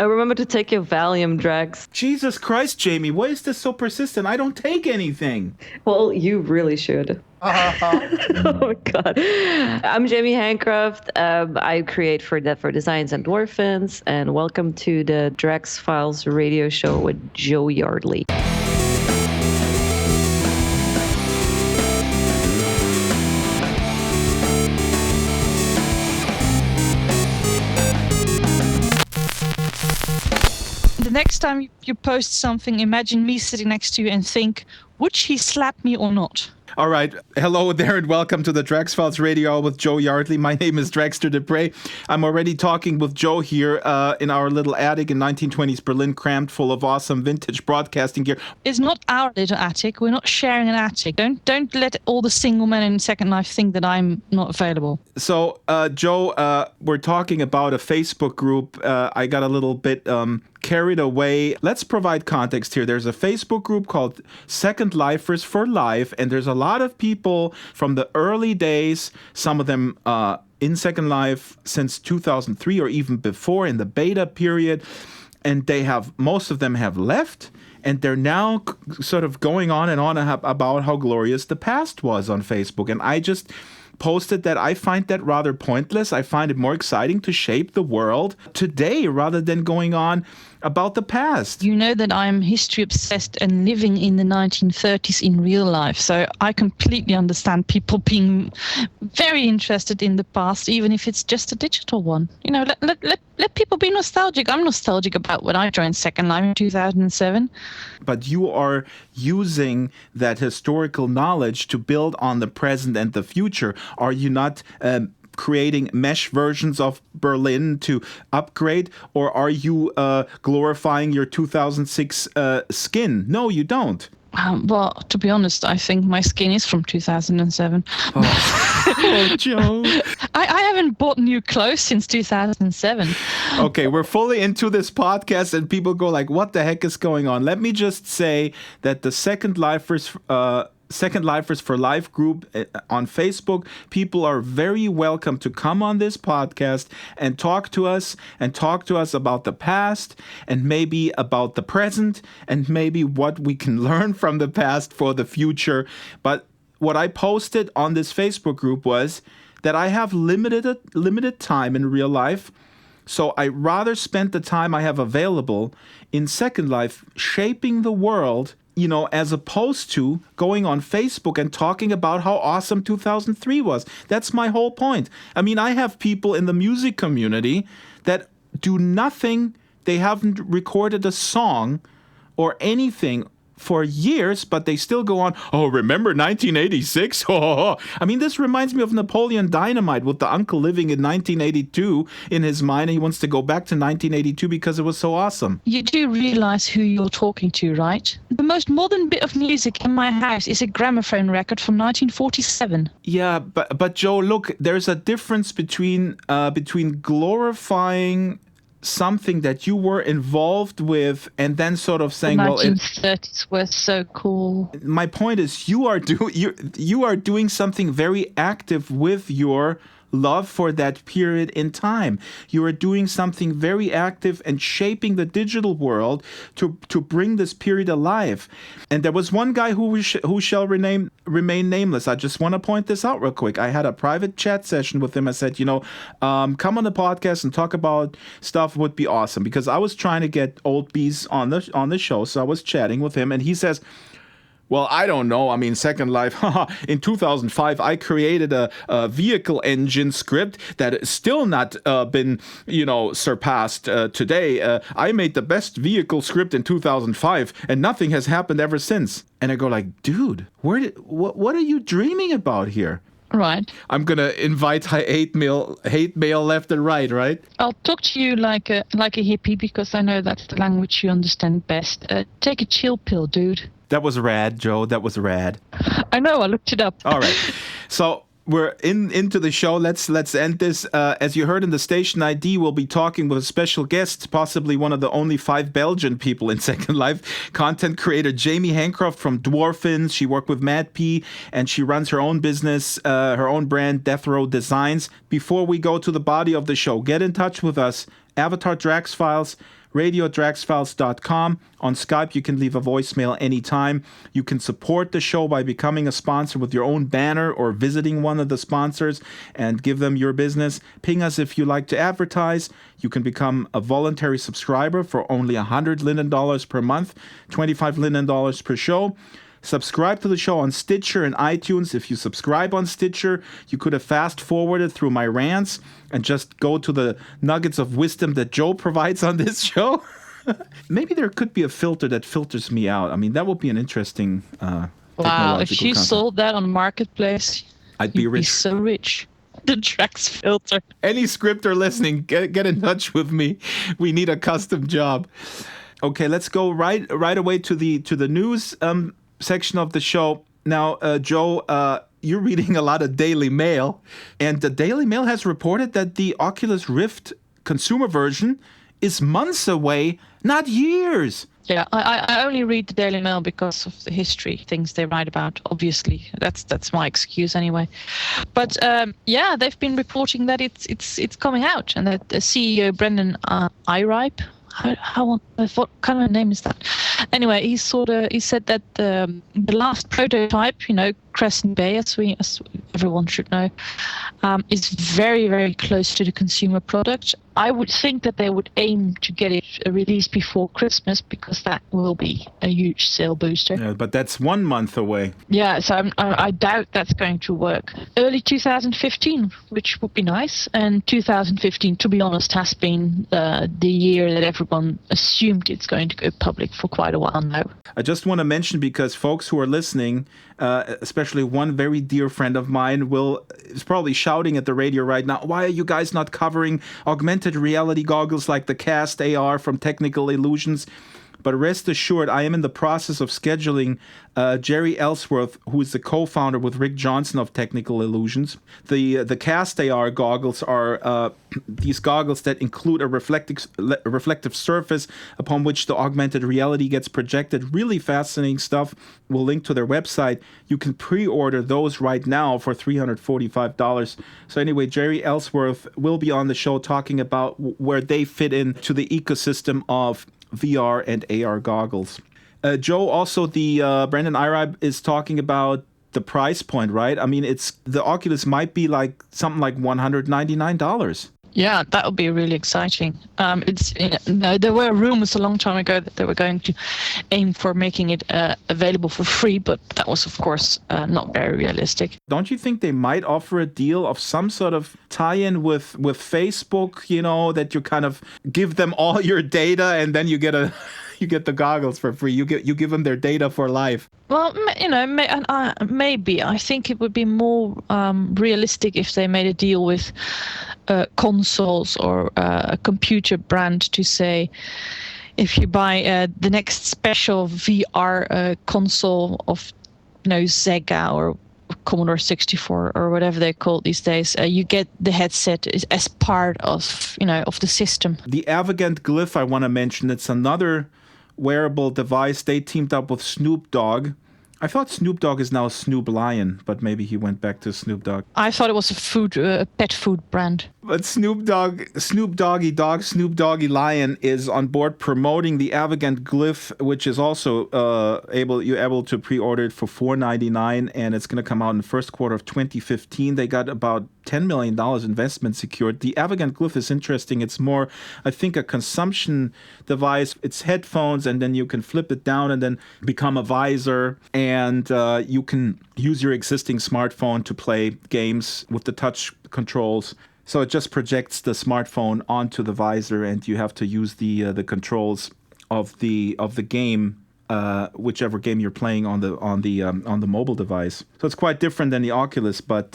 Remember to take your Valium, Drax. Jesus Christ, Jaimy, why is this so persistent? I don't take anything. Well, you really should. Oh, God. I'm Jaimy Hancroft. I create for Designs and Orphans, and welcome to the Drax Files radio show with Joe Yardley. The next time you post something, imagine me sitting next to you and think, would she slap me or not? All right. Hello there and welcome to the Drax Files Radio with Joe Yardley. My name is Draxter Dupre. I'm already talking with Joe here in our little attic in 1920s Berlin, crammed full of awesome vintage broadcasting gear. It's not our little attic. We're not sharing an attic. Don't let all the single men in Second Life think that I'm not available. So, Joe, we're talking about a Facebook group. I got a little bit carried away. Let's provide context here. There's a Facebook group called Second Lifers for Life, and there's a lot of people from the early days, some of them in Second Life since 2003 or even before in the beta period, and most of them have left, and they're now sort of going on and on about how glorious the past was on Facebook. And I just posted that I find that rather pointless. I find it more exciting to shape the world today rather than going on about the past. You know that I'm history obsessed and living in the 1930s in real life, so I completely understand people being very interested in the past, even if it's just a digital one. You know, let people be nostalgic. I'm nostalgic about when I joined Second Life in 2007. But you are using that historical knowledge to build on the present and the future. Are you not creating mesh versions of Berlin to upgrade, or are you glorifying your 2006 skin? No, you don't. Well, to be honest, I think my skin is from 2007. Oh, Joe. I haven't bought new clothes since 2007. Okay, we're fully into this podcast and people go like, what the heck is going on? Let me just say that the Second Lifers for Life group on Facebook, people are very welcome to come on this podcast and talk to us about the past and maybe about the present and maybe what we can learn from the past for the future. But what I posted on this Facebook group was that I have limited time in real life, so I rather spend the time I have available in Second Life shaping the world, you know, as opposed to going on Facebook and talking about how awesome 2003 was. That's my whole point. I mean, I have people in the music community that do nothing. They haven't recorded a song or anything for years, but they still go on, oh, remember 1986? I mean, this reminds me of Napoleon Dynamite with the uncle living in 1982 in his mind. And he wants to go back to 1982 because it was so awesome. You do realize who you're talking to, right? The most modern bit of music in my house is a gramophone record from 1947. Yeah, but Joe, look, there's a difference between glorifying something that you were involved with and then sort of saying, the well, 1930s were so cool. My point is you are doing something very active with your love for that period in time. You are doing something very active and shaping the digital world to bring this period alive. And there was one guy who shall remain nameless. I just want to point this out real quick. I had a private chat session with him. I said, come on the podcast and talk about stuff would be awesome, because I was trying to get Old Bees on the show. So I was chatting with him and he says, well, I don't know. I mean, Second Life, in 2005, I created a vehicle engine script that is still not been, surpassed today. I made the best vehicle script in 2005, and nothing has happened ever since. And I go like, dude, what are you dreaming about here? Right. I'm going to invite hate mail left and right? I'll talk to you like a hippie, because I know that's the language you understand best. Take a chill pill, dude. That was rad, Joe. That was rad. I know. I looked it up. All right. So we're into the show. Let's end this. As you heard in the station ID, we'll be talking with a special guest, possibly one of the only 5 Belgian people in Second Life, content creator Jaimy Hancroft from Dwarfins. She worked with Mad P, and she runs her own business, her own brand, Death Row Designs. Before we go to the body of the show, get in touch with us Avatar Drax Files, radio@draxfiles.com. On Skype, you can leave a voicemail anytime. You can support the show by becoming a sponsor with your own banner or visiting one of the sponsors and give them your business. Ping us if you like to advertise. You can become a voluntary subscriber for only $100 Linden per month, $25 Linden per show. Subscribe to the show on Stitcher and iTunes. If you subscribe on Stitcher, you could have fast forwarded through my rants and just go to the nuggets of wisdom that Joe provides on this show. Maybe there could be a filter that filters me out. I mean, that would be an interesting wow, if you concept. sold that on Marketplace, I'd be rich. Be so rich. The Drax filter. Any scripter listening, get in touch with me. We need a custom job. Okay, let's go right away to the news section of the show. Now, Joe, you're reading a lot of Daily Mail, and the Daily Mail has reported that the Oculus Rift consumer version is months away, not years. Yeah, I only read the Daily Mail because of the history, things they write about, obviously. That's my excuse anyway. But yeah, they've been reporting that it's coming out, and that the CEO, Brendan Iripe, what kind of a name is that? Anyway, he said that the last prototype, Crescent Bay, as everyone should know, is very, very close to the consumer product. I would think that they would aim to get it released before Christmas, because that will be a huge sale booster. Yeah, but that's 1 month away. Yeah, so I doubt that's going to work. Early 2015, which would be nice. And 2015, to be honest, has been the year that everyone assumed it's going to go public for quite a while now. I just want to mention, because folks who are listening, especially one very dear friend of mine, is probably shouting at the radio right now, why are you guys not covering augmented reality goggles like the Cast AR from Technical Illusions? But rest assured, I am in the process of scheduling Jerry Ellsworth, who is the co-founder with Rick Johnson of Technical Illusions. The Cast AR goggles are these goggles that include a reflective surface upon which the augmented reality gets projected. Really fascinating stuff. We'll link to their website. You can pre-order those right now for $345. So anyway, Jerry Ellsworth will be on the show talking about where they fit into the ecosystem of VR and AR goggles. Joe, also the Brendan Iribe is talking about the price point, right? I mean, the Oculus might be like something like $199. Yeah, that would be really exciting. There were rumors a long time ago that they were going to aim for making it available for free, but that was, of course, not very realistic. Don't you think they might offer a deal of some sort of tie-in with Facebook, that you kind of give them all your data and then you get the goggles for free. You give them their data for life. Well, maybe. I think it would be more realistic if they made a deal with consoles or a computer brand to say, if you buy the next special VR console of, Sega or Commodore 64 or whatever they're called these days, you get the headset as part of the system. The Avegant Glyph, I want to mention, it's another wearable device. They teamed up with Snoop Dogg. I thought Snoop Dogg is now Snoop Lion, but maybe he went back to Snoop Dogg. I thought it was a pet food brand. But Snoop Doggy Lion is on board promoting the Avegant Glyph, which is also able to pre-order it for $499, and it's going to come out in the first quarter of 2015. They got about $10 million investment secured. The Avegant Glyph is interesting. It's more, I think, a consumption device. It's headphones, and then you can flip it down and then become a visor, and you can use your existing smartphone to play games with the touch controls. So it just projects the smartphone onto the visor, and you have to use the controls of the game, whichever game you're playing on the mobile device. So it's quite different than the Oculus, but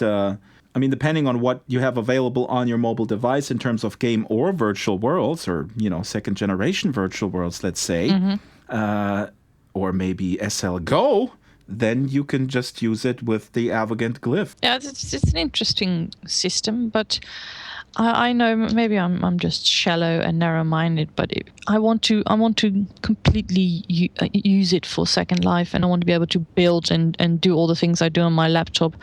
depending on what you have available on your mobile device in terms of game or virtual worlds, or second generation virtual worlds, let's say, or maybe SL Go, then you can just use it with the Avegant Glyph. Yeah, it's an interesting system, but I know maybe I'm just shallow and narrow-minded, but I want to completely use it for Second Life, and I want to be able to build and do all the things I do on my laptop,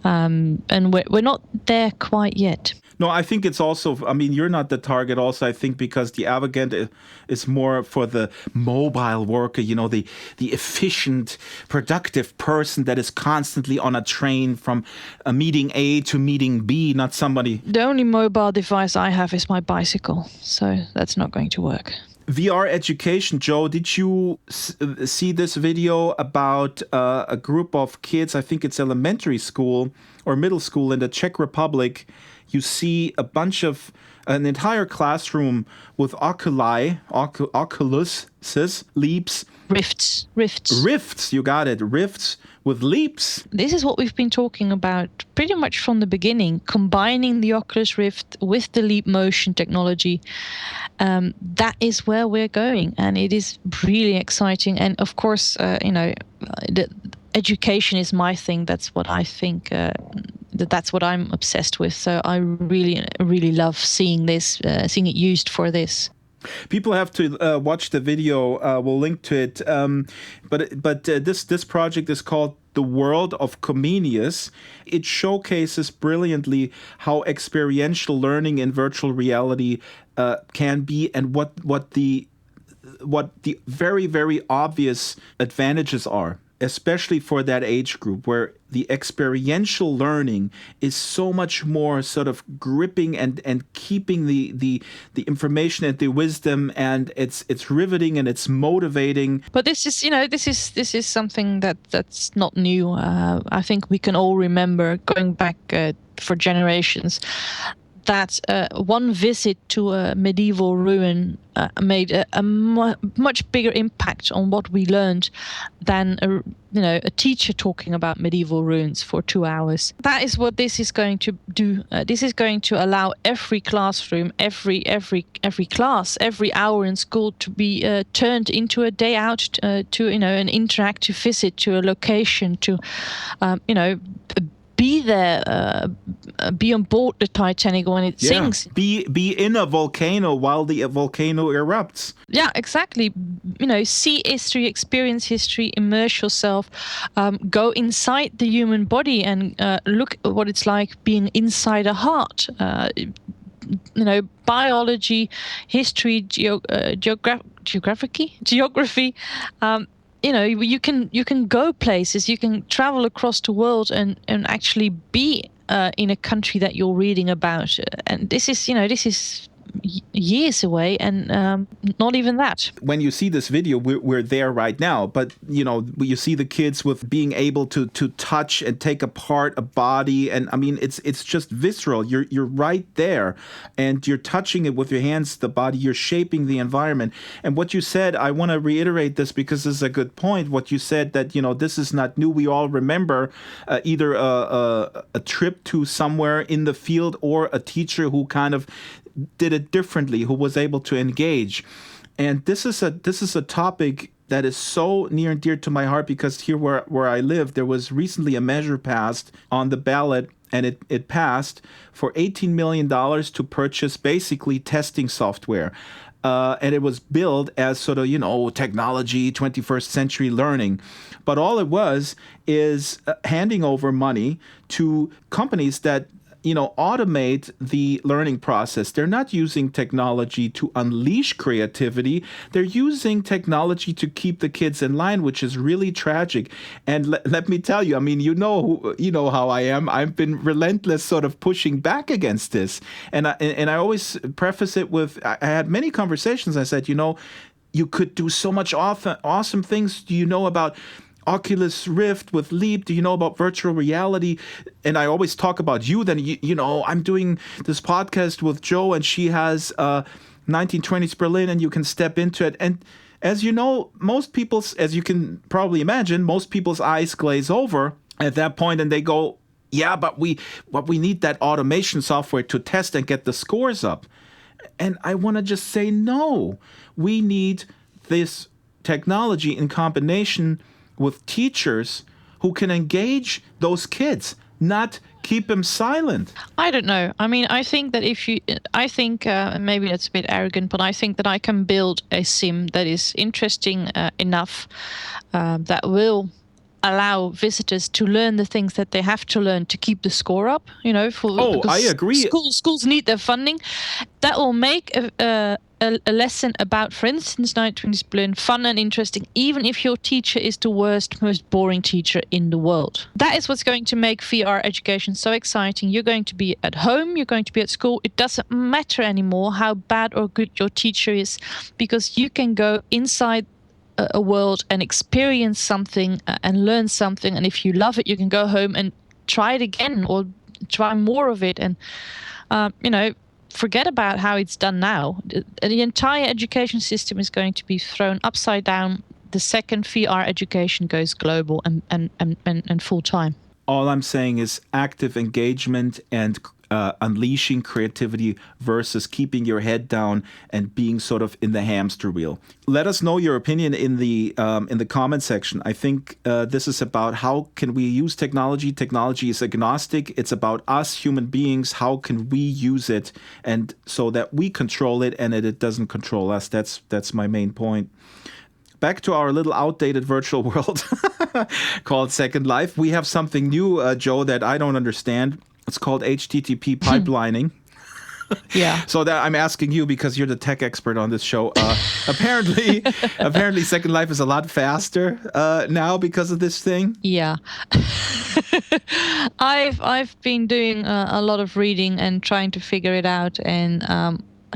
and we're not there quite yet. No, I think it's also, I mean, you're not the target also, I think, because the Avogant is more for the mobile worker, the efficient, productive person that is constantly on a train from a meeting A to meeting B, not somebody. The only mobile device I have is my bicycle, so that's not going to work. VR education, Joe, did you see this video about a group of kids, I think it's elementary school or middle school in the Czech Republic? You see an entire classroom with oculuses, leaps. Rifts, you got it. Rifts with leaps. This is what we've been talking about pretty much from the beginning, combining the Oculus Rift with the Leap Motion technology. That is where we're going, and it is really exciting. And of course, the education is my thing. That's what I think. That's what I'm obsessed with. So I really, really love seeing it used for this. People have to watch the video. We'll link to it. But this project is called The World of Comenius. It showcases brilliantly how experiential learning in virtual reality can be, and what the very, very obvious advantages are, especially for that age group where the experiential learning is so much more sort of gripping and keeping the information and the wisdom, and it's riveting and it's motivating. But this is something that's not new. I think we can all remember, going back for generations, that one visit to a medieval ruin made a much bigger impact on what we learned than a teacher talking about medieval ruins for 2 hours. That is what this is going to do. This is going to allow every classroom, every class, every hour in school to be turned into a day out to an interactive visit to a location, to be there, be on board the Titanic when it sinks. Be in a volcano while the volcano erupts. Yeah, exactly. See history, experience history, immerse yourself, go inside the human body and look at what it's like being inside a heart. Biology, history, geography. You can go places, you can travel across the world and actually be in a country that you're reading about. And this is years away, and not even that. When you see this video, we're there right now, but you see the kids with being able to touch and take apart a body, and I mean it's just visceral. You're right there, and you're touching it with your hands, the body. You're shaping the environment. And what you said, I want to reiterate this because this is a good point. What you said, that this is not new. We all remember either a trip to somewhere in the field or a teacher who kind of did it differently, who was able to engage. And this is a topic that is so near and dear to my heart, because here where I live, there was recently a measure passed on the ballot, and it passed for $18 million to purchase basically testing software. And it was billed as sort of, technology, 21st century learning. But all it was is handing over money to companies that automate the learning process. They're not using technology to unleash creativity. They're using technology to keep the kids in line, which is really tragic. And let me tell you, I mean, you know how I am. I've been relentless sort of pushing back against this. And I always preface it with, I had many conversations. I said, you could do so much awesome things. Do you know about Oculus Rift with Leap? Do you know about virtual reality? And I always talk about you. Then, I'm doing this podcast with Joe, and she has 1920s Berlin, and you can step into it. And as you know, as you can probably imagine, most people's eyes glaze over at that point, and they go, yeah, but we need that automation software to test and get the scores up. And I want to just say, no, we need this technology in combination with teachers who can engage those kids, not keep them silent. I don't know. I mean, I think that maybe that's a bit arrogant, but I think that I can build a sim that is interesting enough, that will allow visitors to learn the things that they have to learn to keep the score up, I agree. Schools need their funding. That will make a lesson about, for instance, 1920 discipline fun and interesting, even if your teacher is the worst, most boring teacher in the world. That is what's going to make VR education so exciting. You're going to be at home, you're going to be at school. It doesn't matter anymore how bad or good your teacher is, because you can go inside a world and experience something and learn something, and if you love it, you can go home and try it again or try more of it, and forget about how it's done now. The entire education system is going to be thrown upside down the second VR education goes global and full time. All I'm saying is active engagement and unleashing creativity versus keeping your head down and being sort of in the hamster wheel. Let us know your opinion in the comment section. I think this is about how can we use technology. Technology is agnostic. It's about us human beings. How can we use it and so that we control it and it doesn't control us. That's my main point. Back to our little outdated virtual world called Second Life. We have something new, Joe, that I don't understand. It's called HTTP pipelining. Yeah. So that I'm asking you because you're the tech expert on this show. Apparently Second Life is a lot faster now because of this thing. Yeah. I've been doing a lot of reading and trying to figure it out, and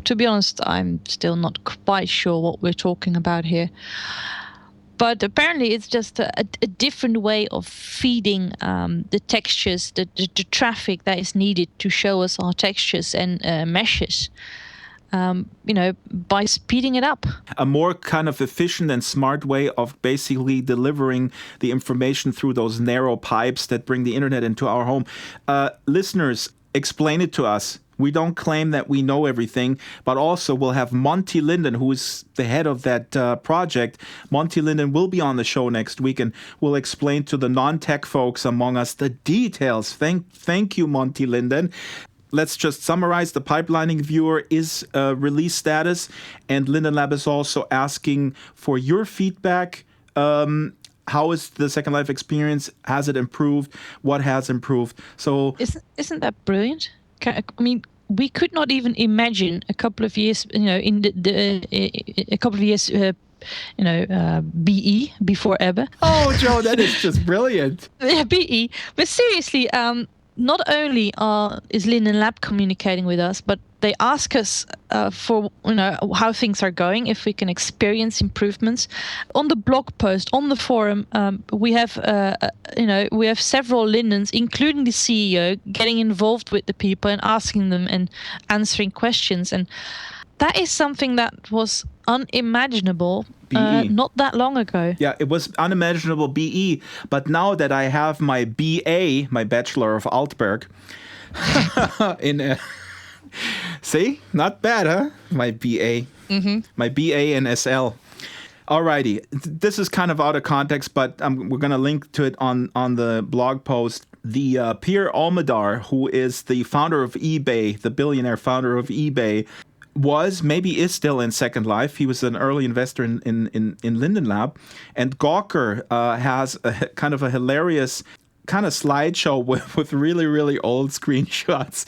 to be honest, I'm still not quite sure what we're talking about here. But apparently it's just a different way of feeding the textures, the traffic that is needed to show us our textures and meshes, by speeding it up. A more kind of efficient and smart way of basically delivering the information through those narrow pipes that bring the internet into our home. Listeners, explain it to us. We don't claim that we know everything, but also we'll have Monty Linden, who is the head of that project. Monty Linden will be on the show next week, and will explain to the non-tech folks among us the details. Thank you, Monty Linden. Let's just summarize. The pipelining viewer is release status, and Linden Lab is also asking for your feedback. How is the Second Life experience? Has it improved? What has improved? So isn't that brilliant? I mean, we could not even imagine a couple of years, BE, before ever. Oh, Joe, that is just brilliant. Yeah, BE. But seriously, not only is Linden Lab communicating with us, but they ask us for how things are going, if we can experience improvements. On the blog post, on the forum, we have several Lindens, including the CEO, getting involved with the people and asking them and answering questions. And that is something that was unimaginable not that long ago. Yeah, it was unimaginable BE. But now that I have my BA, my Bachelor of Altberg, see? Not bad, huh? My BA. Mm-hmm. My BA and SL. Alrighty. This is kind of out of context, but we're going to link to it on the blog post. The Pierre Almadar, who is the founder of eBay, the billionaire founder of eBay, maybe is still in Second Life. He was an early investor in Linden Lab. And Gawker has a kind of a hilarious kind of slideshow with really, really old screenshots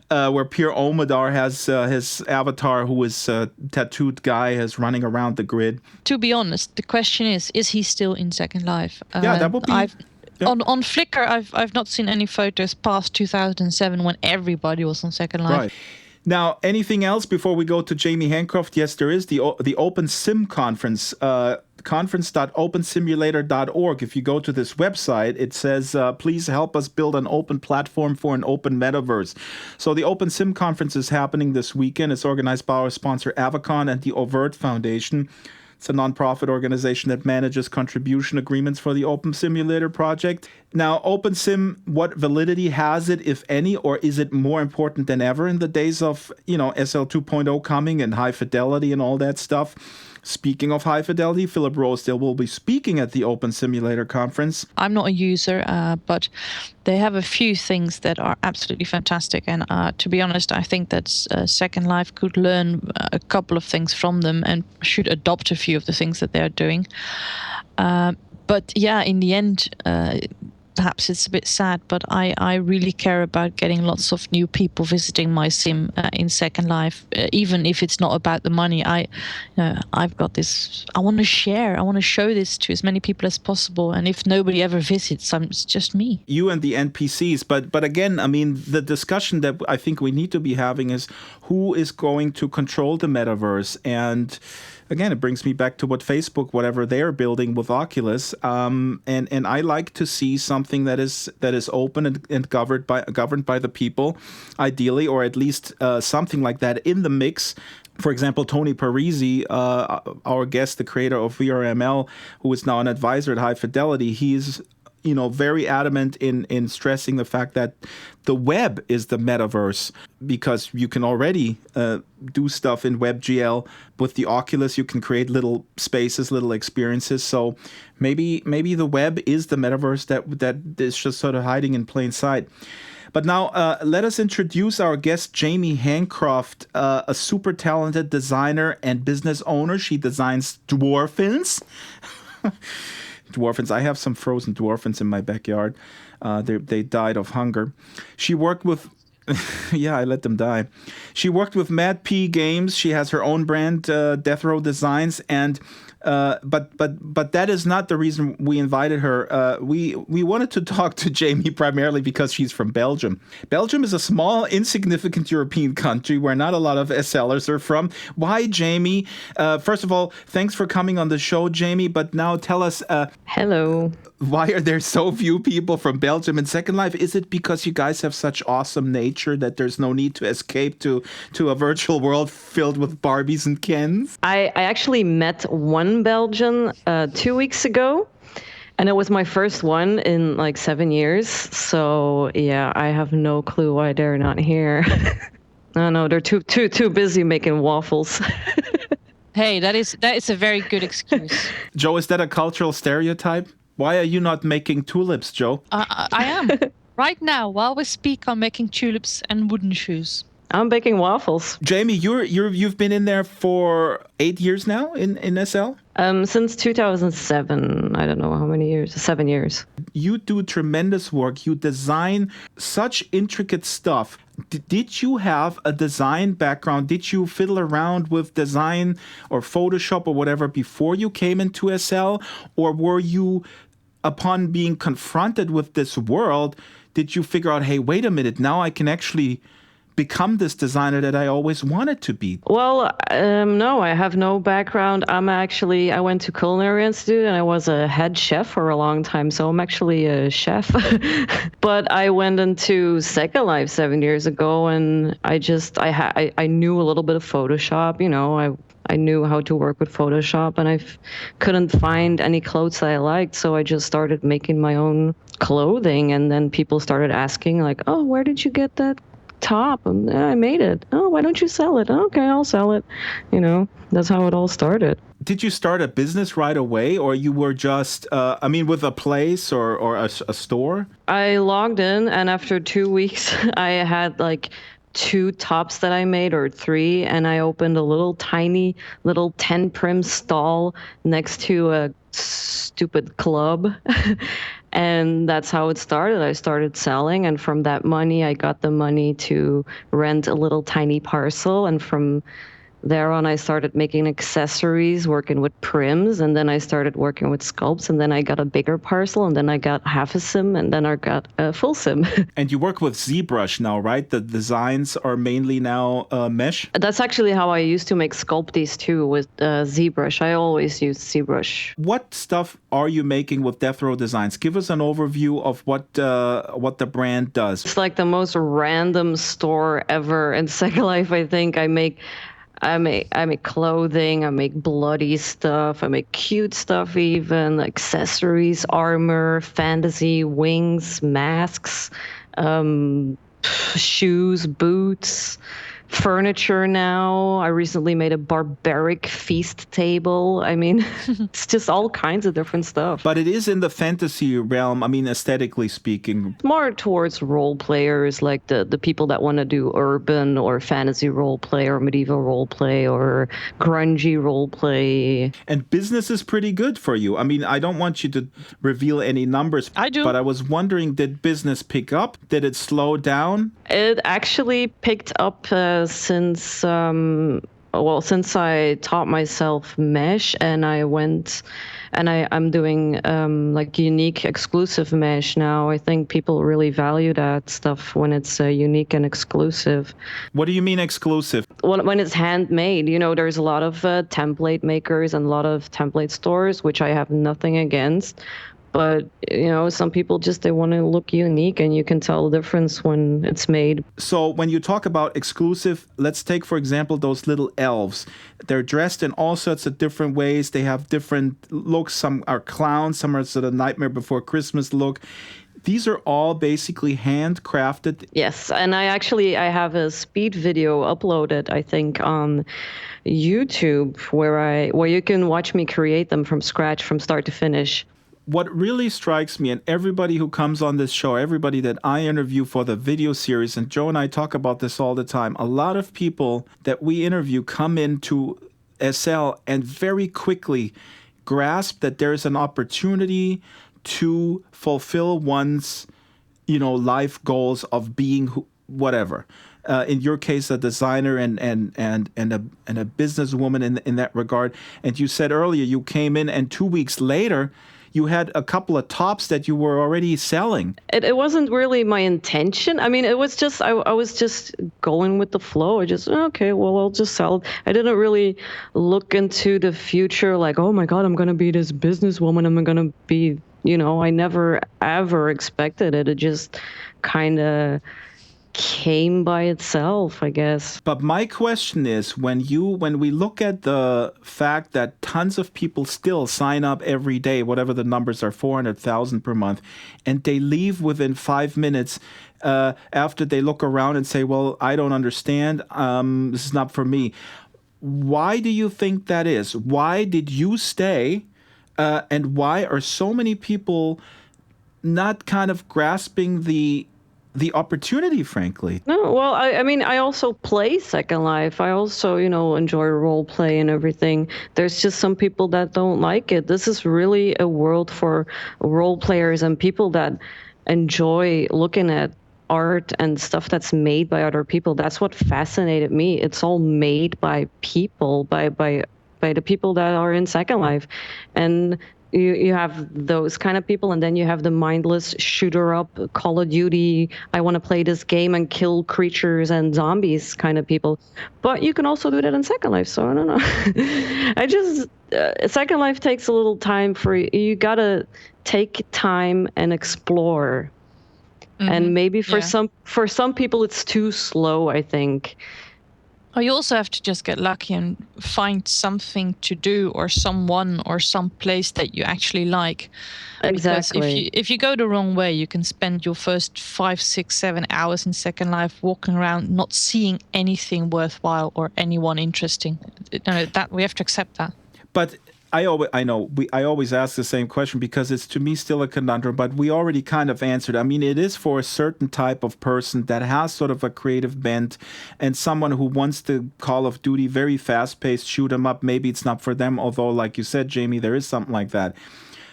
where Pierre Almadar has his avatar, who is a tattooed guy, is running around the grid. To be honest, the question is he still in Second Life? That would be... On Flickr, I've not seen any photos past 2007 when everybody was on Second Life. Right. Now, anything else before we go to Jaimy Hancroft? Yes, there is the Open Sim conference, conference.opensimulator.org. If you go to this website, it says, please help us build an open platform for an open metaverse. So the Open Sim conference is happening this weekend. It's organized by our sponsor, Avacon, and the Overt Foundation. It's a nonprofit organization that manages contribution agreements for the Open Simulator project. Now, OpenSim, what validity has it, if any, or is it more important than ever in the days of, SL 2.0 coming and high fidelity and all that stuff? Speaking of high fidelity, Philip Rosedale will be speaking at the Open Simulator conference. I'm not a user, but they have a few things that are absolutely fantastic. And to be honest, I think that Second Life could learn a couple of things from them and should adopt a few of the things that they're doing. But yeah, in the end, perhaps it's a bit sad, but I really care about getting lots of new people visiting my sim in Second Life, even if it's not about the money. I've got this. I want to share. I want to show this to as many people as possible. And if nobody ever visits, it's just me. You and the NPCs, but again, I mean, the discussion that I think we need to be having is who is going to control the metaverse. And again, it brings me back to what Facebook, whatever they're building with Oculus, and I like to see something that is open and governed by the people, ideally, or at least something like that in the mix. For example, Tony Parisi, our guest, the creator of VRML, who is now an advisor at High Fidelity, he's very adamant in stressing the fact that the web is the metaverse, because you can already do stuff in WebGL. With the Oculus, you can create little spaces, little experiences. So maybe the web is the metaverse that is just sort of hiding in plain sight. But now let us introduce our guest, Jaimy Hancroft, a super talented designer and business owner. She designs dwarfins. Dwarfins. I have some frozen dwarfins in my backyard. They died of hunger. She worked with... yeah, I let them die. She worked with Mad P Games. She has her own brand, Death Row Designs, and but that is not the reason we invited her. We wanted to talk to Jaimy primarily because she's from Belgium. Belgium is a small, insignificant European country where not a lot of SLers are from. Why, Jaimy? First of all, thanks for coming on the show, Jaimy. But now tell us. Hello. Why are there so few people from Belgium in Second Life? Is it because you guys have such awesome nature that there's no need to escape to a virtual world filled with Barbies and Kens? I actually met one Belgian 2 weeks ago, and it was my first one in like 7 years. So yeah, I have no clue why they're not here. I know they're too busy making waffles. Hey, that is a very good excuse. Joe, is that a cultural stereotype? Why are you not making tulips, Joe? I am. Right now, while we speak, I'm making tulips and wooden shoes. I'm baking waffles. Jaimy, you've been in there for 8 years now in SL? Since 2007. I don't know how many years. 7 years. You do tremendous work. You design such intricate stuff. Did you have a design background? Did you fiddle around with design or Photoshop or whatever before you came into SL? Or were you, upon being confronted with this world, did you figure out, hey, wait a minute, now I can actually become this designer that I always wanted to be? Well, no, I have no background. I went to Culinary Institute and I was a head chef for a long time, so I'm actually a chef. But I went into Second Life 7 years ago, and I knew a little bit of Photoshop. I knew how to work with Photoshop, and I couldn't find any clothes that I liked, so I just started making my own clothing, and then people started asking, like, oh, where did you get that top? And I made it. Oh, why don't you sell it? Okay, I'll sell it. That's how it all started. Did you start a business right away, or you were just, with a place or a store? I logged in, and after 2 weeks, I had like 2 tops that I made, or 3, and I opened a little tiny 10 prim stall next to a stupid club. And that's how it started. I started selling, and from that money, I got the money to rent a little tiny parcel, and from there on, I started making accessories, working with prims, and then I started working with sculpts, and then I got a bigger parcel, and then I got half a sim, and then I got a full sim. And you work with ZBrush now, right? The designs are mainly now mesh? That's actually how I used to make sculpties too, with ZBrush. I always used ZBrush. What stuff are you making with Death Row Designs? Give us an overview of what the brand does. It's like the most random store ever in Second Life, I think. I make clothing, I make bloody stuff, I make cute stuff even, accessories, armor, fantasy, wings, masks, shoes, boots, furniture now. I recently made a barbaric feast table. I mean, it's just all kinds of different stuff. But it is in the fantasy realm, I mean, aesthetically speaking. More towards role players, like the people that want to do urban or fantasy role play or medieval role play or grungy role play. And business is pretty good for you. I mean, I don't want you to reveal any numbers. I do. But I was wondering, did business pick up? Did it slow down? It actually picked up since I taught myself mesh, and I went and I'm doing like unique exclusive mesh now. I think people really value that stuff when it's unique and exclusive. What do you mean exclusive? When it's handmade, you know, there's a lot of template makers and a lot of template stores, which I have nothing against. But, you know, some people just, they want to look unique, and you can tell the difference when it's made. So when you talk about exclusive, let's take, for example, those little elves. They're dressed in all sorts of different ways. They have different looks. Some are clowns. Some are sort of Nightmare Before Christmas look. These are all basically handcrafted. Yes, and I have a speed video uploaded, I think, on YouTube where you can watch me create them from scratch, from start to finish. What really strikes me, and everybody who comes on this show, everybody that I interview for the video series, and Joe and I talk about this all the time, a lot of people that we interview come into SL and very quickly grasp that there's an opportunity to fulfill one's, you know, life goals of being whatever. In your case, a designer and a businesswoman in that regard. And you said earlier you came in, and 2 weeks later, you had a couple of tops that you were already selling. It wasn't really my intention. I mean, it was just, I was just going with the flow. I just, okay, well, I'll just sell it. I didn't really look into the future like, oh my God, I'm going to be this businesswoman. I'm going to be, you know, I never ever expected it. It just kind of came by itself, I guess. But my question is, when we look at the fact that tons of people still sign up every day, whatever the numbers are, 400,000 per month, and they leave within 5 minutes after they look around and say, well, I don't understand, this is not for me. Why do you think that is? Why did you stay? And why are so many people not kind of grasping the opportunity, frankly? No, well, I mean, I also play Second Life. I also, you know, enjoy role play and everything. There's just some people that don't like it. This is really a world for role players and people that enjoy looking at art and stuff that's made by other people. That's what fascinated me. It's all made by people, by the people that are in Second Life. And you have those kind of people, and then you have the mindless shooter up Call of Duty, I want to play this game and kill creatures and zombies kind of people. But you can also do that in Second Life, so I don't know. Second Life takes a little time for you. You gotta take time and explore. Mm-hmm. And maybe for some people it's too slow, I think. Or you also have to just get lucky and find something to do, or someone or some place that you actually like. Exactly. Because if you go the wrong way, you can spend your first 5, 6, 7 hours in Second Life walking around not seeing anything worthwhile or anyone interesting. That we have to accept that. But I always ask the same question because it's, to me, still a conundrum, but we already kind of answered. I mean, it is for a certain type of person that has sort of a creative bent, and someone who wants the Call of Duty, very fast-paced, shoot 'em up. Maybe it's not for them, although, like you said, Jaimy, there is something like that.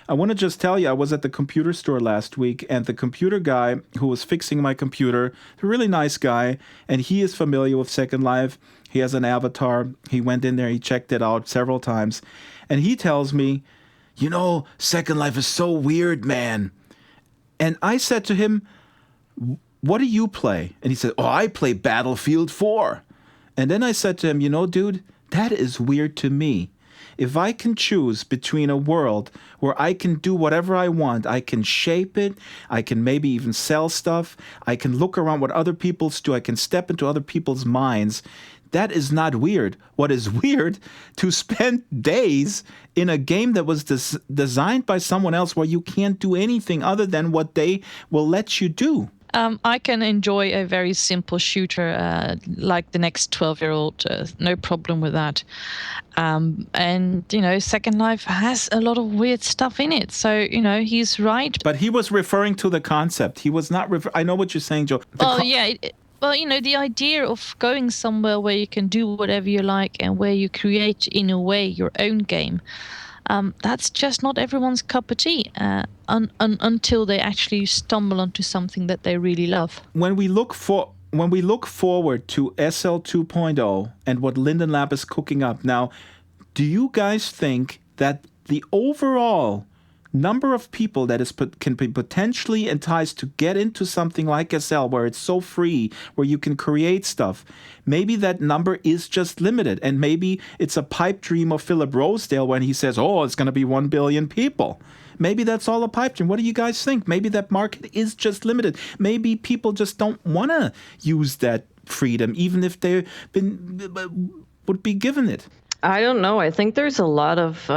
I want to just tell you, I was at the computer store last week, and the computer guy who was fixing my computer, a really nice guy, and he is familiar with Second Life. He has an avatar. He went in there, he checked it out several times. And he tells me, you know, Second Life is so weird, man. And I said to him, what do you play? And he said, oh, I play Battlefield 4. And then I said to him, you know, dude, that is weird to me. If I can choose between a world where I can do whatever I want, I can shape it, I can maybe even sell stuff, I can look around what other people do, I can step into other people's minds, that is not weird. What is weird, to spend days in a game that was designed by someone else where you can't do anything other than what they will let you do. I can enjoy a very simple shooter like the next 12-year-old, no problem with that. And, Second Life has a lot of weird stuff in it. So, he's right. But he was referring to the concept. He was not I know what you're saying, Joe. The idea of going somewhere where you can do whatever you like and where you create, in a way, your own game. That's just not everyone's cup of tea until they actually stumble onto something that they really love. When we look forward to SL 2.0 and what Linden Lab is cooking up now, do you guys think that the overall number of people that can be potentially enticed to get into something like SL, where it's so free, where you can create stuff, maybe that number is just limited, and maybe it's a pipe dream of Philip Rosedale when he says, it's going to be 1 billion people. Maybe that's all a pipe dream. What do you guys think? Maybe that market is just limited. Maybe people just don't want to use that freedom, even if they would be given it. I don't know. I think there's a lot of,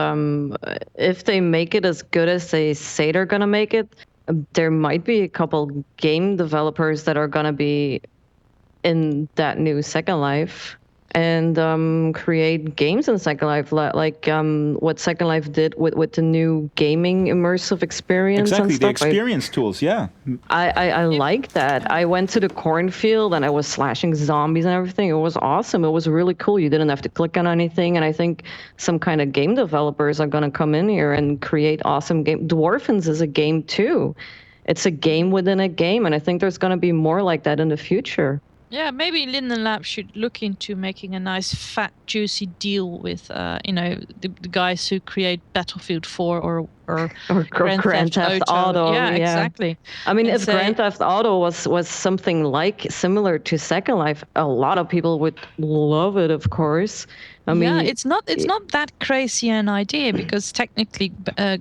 if they make it as good as they say they're going to make it, there might be a couple game developers that are going to be in that new Second Life and create games in Second Life, like what Second Life did with the new gaming immersive experience. Exactly, and stuff. the experience tools, yeah. I like that. I went to the cornfield and I was slashing zombies and everything. It was awesome. It was really cool. You didn't have to click on anything. And I think some kind of game developers are going to come in here and create awesome game. Dwarfins is a game too. It's a game within a game. And I think there's going to be more like that in the future. Yeah, maybe Linden Lab should look into making a nice, fat, juicy deal with, the guys who create Battlefield 4 or Grand Theft Auto. Yeah, exactly. I mean, if Grand Theft Auto was something similar to Second Life, a lot of people would love it, of course. I mean, it's not that crazy an idea, because technically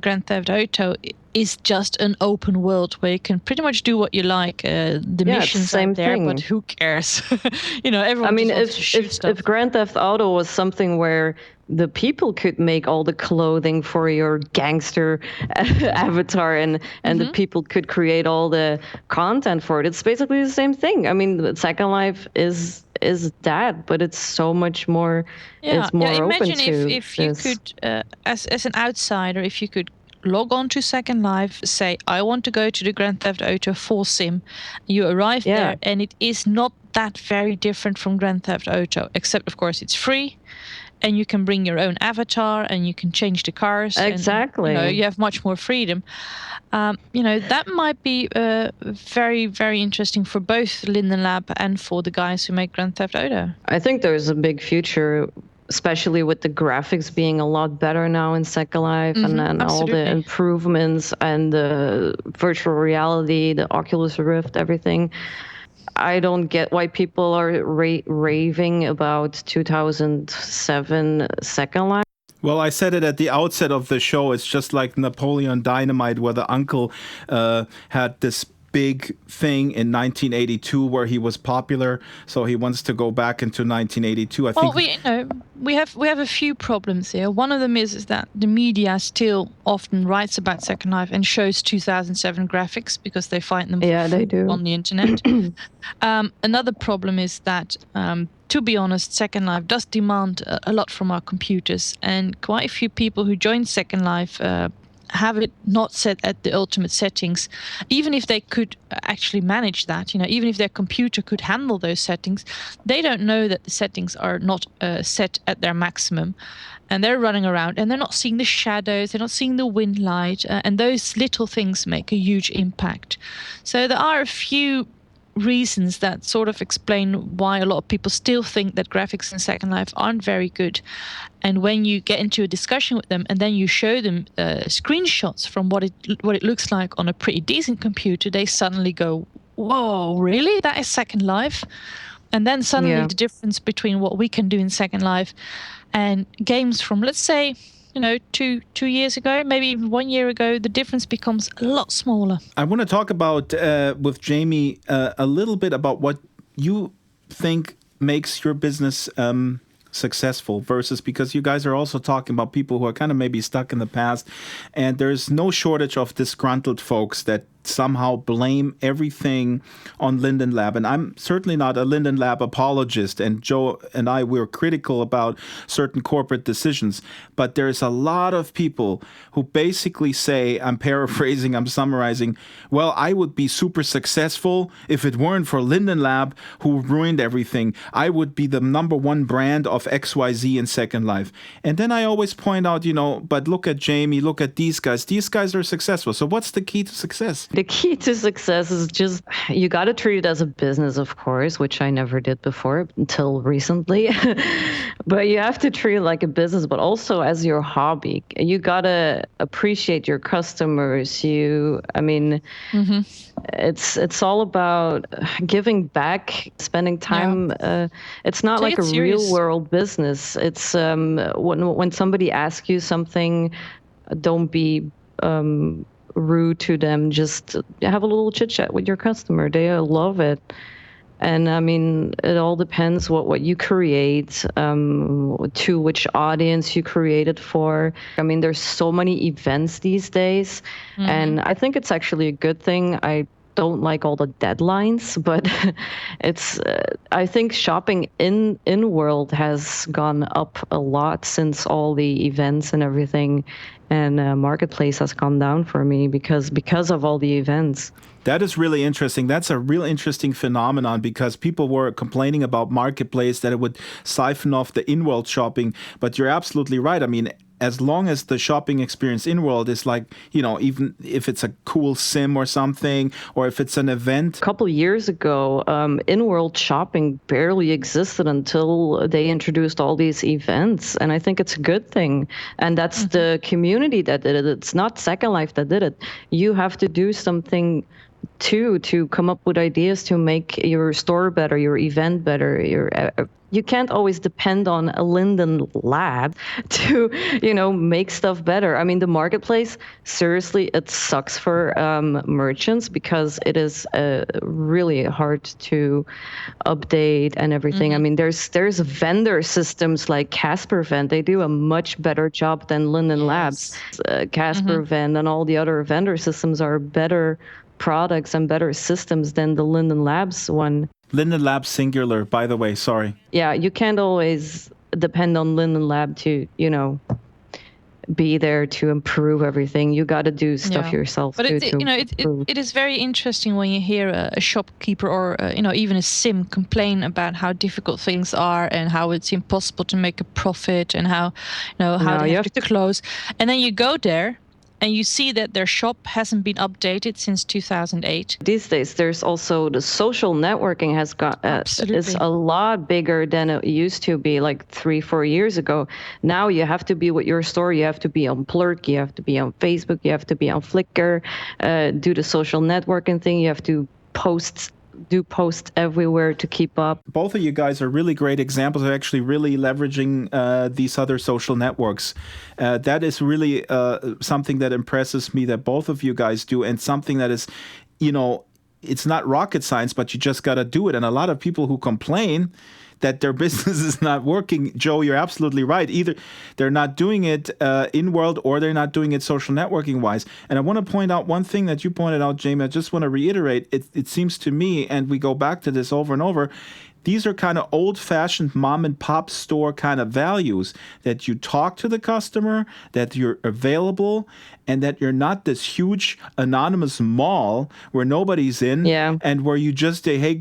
Grand Theft Auto is just an open world where you can pretty much do what you like. The missions are there, but who cares? Everyone. I mean, just wants to shoot stuff. If Grand Theft Auto was something where the people could make all the clothing for your gangster avatar and the people could create all the content for it, it's basically the same thing. I mean, Second Life is that, but it's so much more. It's more open to. Imagine if you could, as an outsider, if you could log on to Second Life, say, I want to go to the Grand Theft Auto 4 sim. You arrive there, and it is not that very different from Grand Theft Auto, except, of course, it's free. And you can bring your own avatar, and you can change the cars. Exactly. And, you have much more freedom. That might be very, very interesting for both Linden Lab and for the guys who make Grand Theft Auto. I think there's a big future, especially with the graphics being a lot better now in Second Life, and then all the improvements and the virtual reality, the Oculus Rift, everything. I don't get why people are raving about 2007 Second Life. Well, I said it at the outset of the show. It's just like Napoleon Dynamite, where the uncle had this big thing in 1982 where he was popular, so he wants to go back into 1982. We have a few problems here. One of them is that the media still often writes about Second Life and shows 2007 graphics because they find them they do on the internet. Another problem is that, to be honest, Second Life does demand a lot from our computers, and quite a few people who join Second Life have it not set at the ultimate settings. Even if they could actually manage that, even if their computer could handle those settings, they don't know that the settings are not set at their maximum. And they're running around and they're not seeing the shadows, they're not seeing the wind light, and those little things make a huge impact. So there are a few reasons that sort of explain why a lot of people still think that graphics in Second Life aren't very good. And when you get into a discussion with them and then you show them screenshots from what it looks like on a pretty decent computer, they suddenly go, whoa, really? That is Second Life? And then suddenly the difference between what we can do in Second Life and games from, let's say, 2 years ago, maybe even 1 year ago, the difference becomes a lot smaller. I want to talk about, with Jaimy, a little bit about what you think makes your business successful versus, because you guys are also talking about people who are kind of maybe stuck in the past, and there's no shortage of disgruntled folks that somehow blame everything on Linden Lab. And I'm certainly not a Linden Lab apologist. And Joe and I, we're critical about certain corporate decisions. But there's a lot of people who basically say, I'm paraphrasing, I'm summarizing, well, I would be super successful if it weren't for Linden Lab, who ruined everything. I would be the number one brand of XYZ in Second Life. And then I always point out, but look at Jaimy, look at these guys. These guys are successful. So what's the key to success? The key to success is just, you got to treat it as a business, of course, which I never did before until recently. But you have to treat it like a business, but also as your hobby. You got to appreciate your customers. It's all about giving back, spending time. It's not like a real world business. It's when somebody asks you something, don't be rude to them. Just have a little chit chat with your customer. They love it. And it all depends what you create, to which audience you create it for. There's so many events these days, and I think it's actually a good thing. I don't like all the deadlines, but I think shopping in world has gone up a lot since all the events and everything, and marketplace has gone down for me because of all the events. That is really interesting. That's a real interesting phenomenon, because people were complaining about marketplace, that it would siphon off the in-world shopping. But you're absolutely right. As long as the shopping experience in-world is like, even if it's a cool sim or something, or if it's an event. A couple of years ago, in-world shopping barely existed until they introduced all these events. And I think it's a good thing. And that's the community that did it. It's not Second Life that did it. You have to do something to come up with ideas to make your store better, your event better. You can't always depend on a Linden Lab to, make stuff better. The marketplace, seriously, it sucks for merchants, because it is really hard to update and everything. There's vendor systems like Casper Vend. They do a much better job than Linden Labs. Casper Vend and all the other vendor systems are better products and better systems than the Linden Labs one. Linden Labs singular, by the way, sorry. Yeah, you can't always depend on Linden Lab to, be there to improve everything. You got to do stuff yourself. But it is very interesting when you hear a shopkeeper or even a sim complain about how difficult things are and how it's impossible to make a profit and how they have to close. And then you go there and you see that their shop hasn't been updated since 2008. These days, there's also the social networking has got is a lot bigger than it used to be like 3-4 years ago. Now you have to be with your store. You have to be on Plurk. You have to be on Facebook. You have to be on Flickr. Do the social networking thing. You have to do posts everywhere to keep up. Both of you guys are really great examples of actually really leveraging these other social networks. That is really something that impresses me that both of you guys do, and something that is, it's not rocket science, but you just got to do it. And a lot of people who complain that their business is not working, Joe, you're absolutely right. Either they're not doing it in-world or they're not doing it social networking-wise. And I want to point out one thing that you pointed out, Jaimy. I just want to reiterate. It seems to me, and we go back to this over and over, these are kind of old-fashioned mom-and-pop store kind of values, that you talk to the customer, that you're available, and that you're not this huge anonymous mall where nobody's in, and where you just say, hey,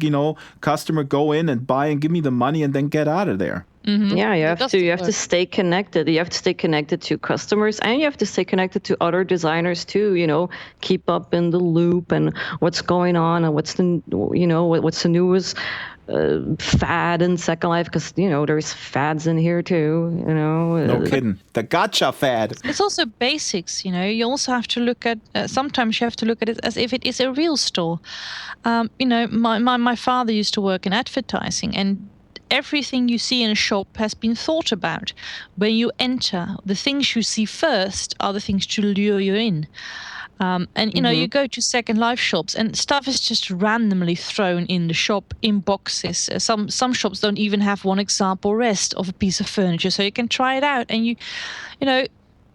customer, go in and buy and give me the money and then get out of there. Mm-hmm. Yeah, you have to stay connected. You have to stay connected to customers, and you have to stay connected to other designers too. Keep up in the loop and what's going on and what's the newest fad in Second Life, because there's fads in here too. No kidding. The gotcha fad. It's also basics. You also have to look at. Sometimes you have to look at it as if it is a real store. My father used to work in advertising, and everything you see in a shop has been thought about. When you enter, the things you see first are the things to lure you in. You go to Second Life shops and stuff is just randomly thrown in the shop in boxes. Some shops don't even have one example rest of a piece of furniture, so you can try it out. And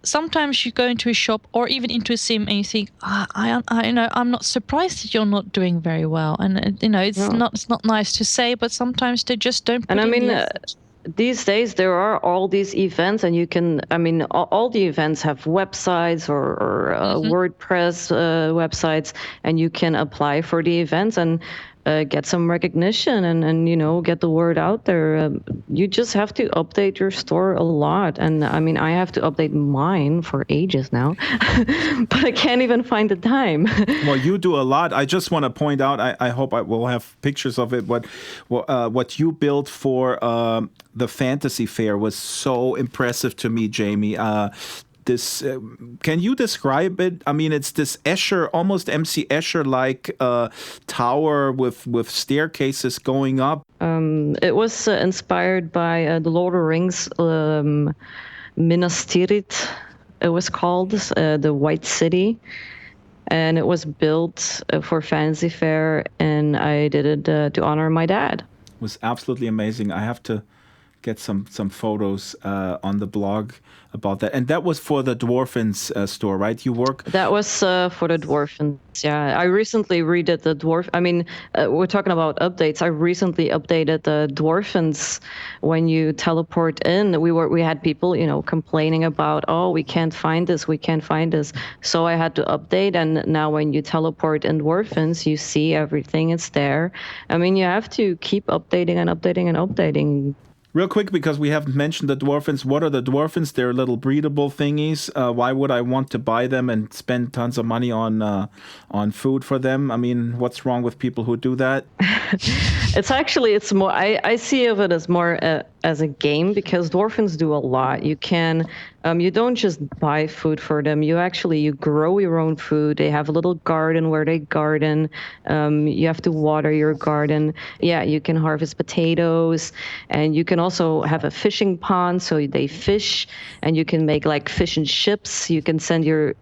sometimes you go into a shop or even into a sim and you think, I'm not surprised that you're not doing very well. And it's not nice to say, but sometimes they just don't put in the effort. These days there are all these events, and you can, all the events have websites or WordPress websites, and you can apply for the events and get some recognition and get the word out there. You just have to update your store a lot. And I have to update mine for ages now, but I can't even find the time. Well, you do a lot. I just want to point out, I hope I will have pictures of it, what you built for the fantasy fair was so impressive to me, Jaimy. This can you describe it? It's this Escher, almost MC Escher-like tower with staircases going up. It was inspired by the Lord of the Rings, Minas Tirith. It was called the White City, and it was built for Fantasy Fair, and I did it to honor my dad. It was absolutely amazing. I have to get some photos on the blog about that. And that was for the Dwarfins store, right? That was for the Dwarfins, yeah. I recently redid the we're talking about updates. I recently updated the Dwarfins. When you teleport in, we had people, complaining about, we can't find this. So I had to update, and now when you teleport in Dwarfins, you see everything, it's there. You have to keep updating and updating and updating. Real quick, because we haven't mentioned the Dwarfins. What are the Dwarfins? They're little breedable thingies. Why would I want to buy them and spend tons of money on food for them? What's wrong with people who do that? It's more, I see of it as more as a game, because Dwarfins do a lot. You can, you don't just buy food for them. You grow your own food. They have a little garden where they garden. You have to water your garden. Yeah, you can harvest potatoes, and you can also have a fishing pond, so they fish, and you can make like fish and chips. You can send your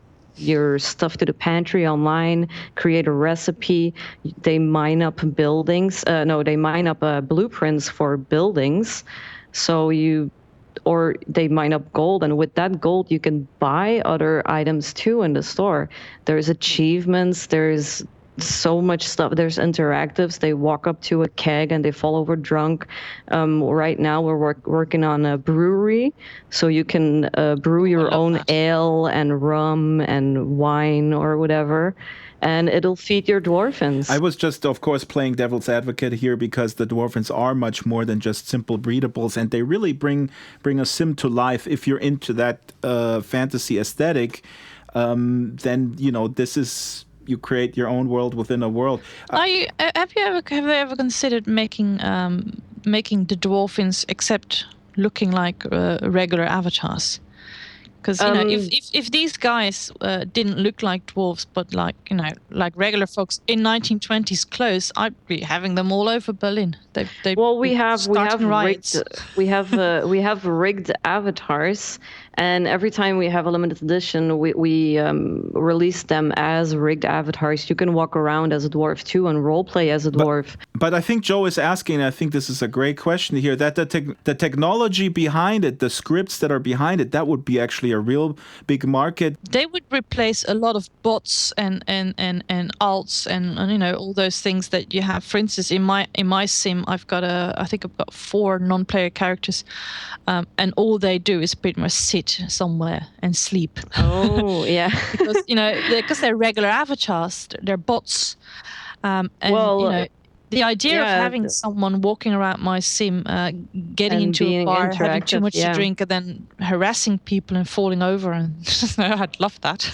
stuff to the pantry online, create a recipe. They mine up buildings. They mine up blueprints for buildings. Or they mine up gold, and with that gold you can buy other items too in the store. There's achievements, there's so much stuff. There's interactives. They walk up to a keg and they fall over drunk. Right now we're working on a brewery, so you can brew your own ale and rum and wine or whatever, and it'll feed your Dwarfins. I was just, of course, playing devil's advocate here, because the Dwarfins are much more than just simple breedables, and they really bring a sim to life. If you're into that fantasy aesthetic, then this is. You create your own world within a world. Have they ever considered making the Dwarfins except looking like regular avatars? Because if these guys didn't look like dwarves, but like regular folks in 1920s clothes, I'd be having them all over Berlin. We have rigged avatars, and every time we have a limited edition, we release them as rigged avatars. You can walk around as a dwarf too and role play as a dwarf. But I think Joe is asking, I think this is a great question here, that the technology behind it, the scripts that are behind it, that would be actually a real big market. They would replace a lot of bots and alts and all those things that you have. For instance, in my sim, I think I've got 4 non-player characters, and all they do is pretty much sit somewhere and sleep. Oh, yeah. because they're regular avatars, they're bots. The idea of having someone walking around my sim, getting into a bar, having too much to drink, and then harassing people and falling over, and I'd love that.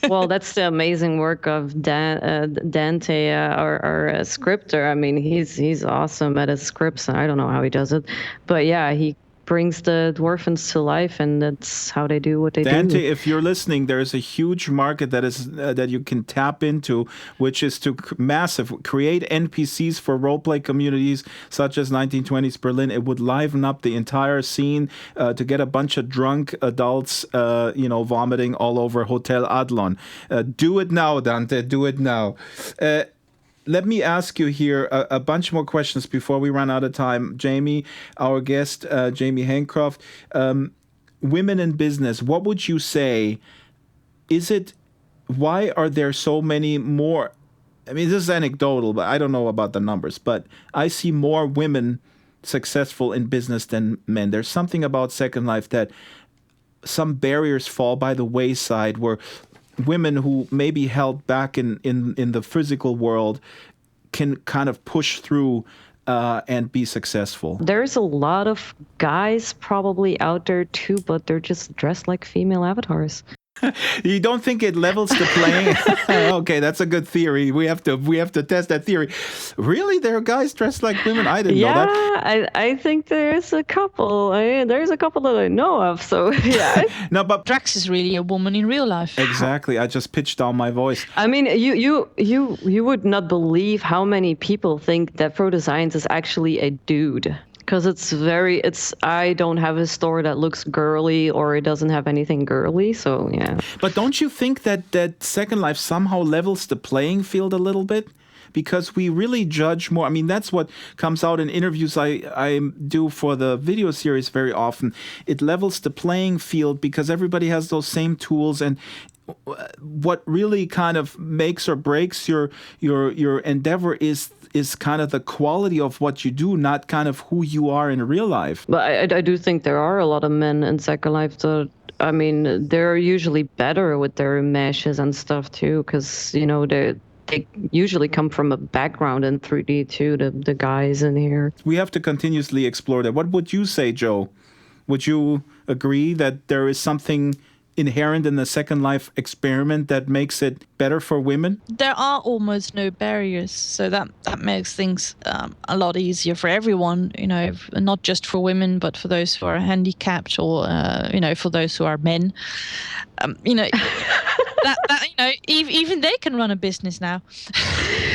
Well, that's the amazing work of Dante, our scripter. He's awesome at his scripts. I don't know how he does it, but yeah, he brings the Dwarfins to life, and that's how they do what they do. Dante, if you're listening, there is a huge market that is that you can tap into, which is to create NPCs for roleplay communities such as 1920s Berlin. It would liven up the entire scene to get a bunch of drunk adults, vomiting all over Hotel Adlon. Do it now, Dante. Do it now. Let me ask you here a bunch more questions before we run out of time. Jaimy, our guest, Jaimy Hancroft, women in business, what would you say? Why are there so many more? I mean, this is anecdotal, but I don't know about the numbers, but I see more women successful in business than men. There's something about Second Life that some barriers fall by the wayside where women who may be held back in the physical world can kind of push through and be successful. There's a lot of guys probably out there too, but they're just dressed like female avatars. You don't think it levels the playing? Okay, that's a good theory. We have to test that theory. Really, there are guys dressed like women? I didn't know that. Yeah, I think there's a couple. There's a couple that I know of. So yeah. No, but Drax is really a woman in real life. Exactly. I just pitched down my voice. I mean, you would not believe how many people think that Frodo Science is actually a dude. Because I don't have a store that looks girly or it doesn't have anything girly, so yeah. But don't you think that Second Life somehow levels the playing field a little bit? Because we really judge more. I mean, that's what comes out in interviews I do for the video series very often. It levels the playing field because everybody has those same tools, and what really kind of makes or breaks your endeavor is kind of the quality of what you do, not kind of who you are in real life. But I do think there are a lot of men in Second Life that, I mean, they're usually better with their meshes and stuff too, because, you know, they usually come from a background in 3D too, the guys in here. We have to continuously explore that. What would you say, Joe? Would you agree that there is something inherent in the Second Life experiment that makes it better for women? There are almost no barriers, so that makes things a lot easier for everyone, you know, not just for women, but for those who are handicapped or, you know, for those who are men. You know, that you know, even they can run a business now.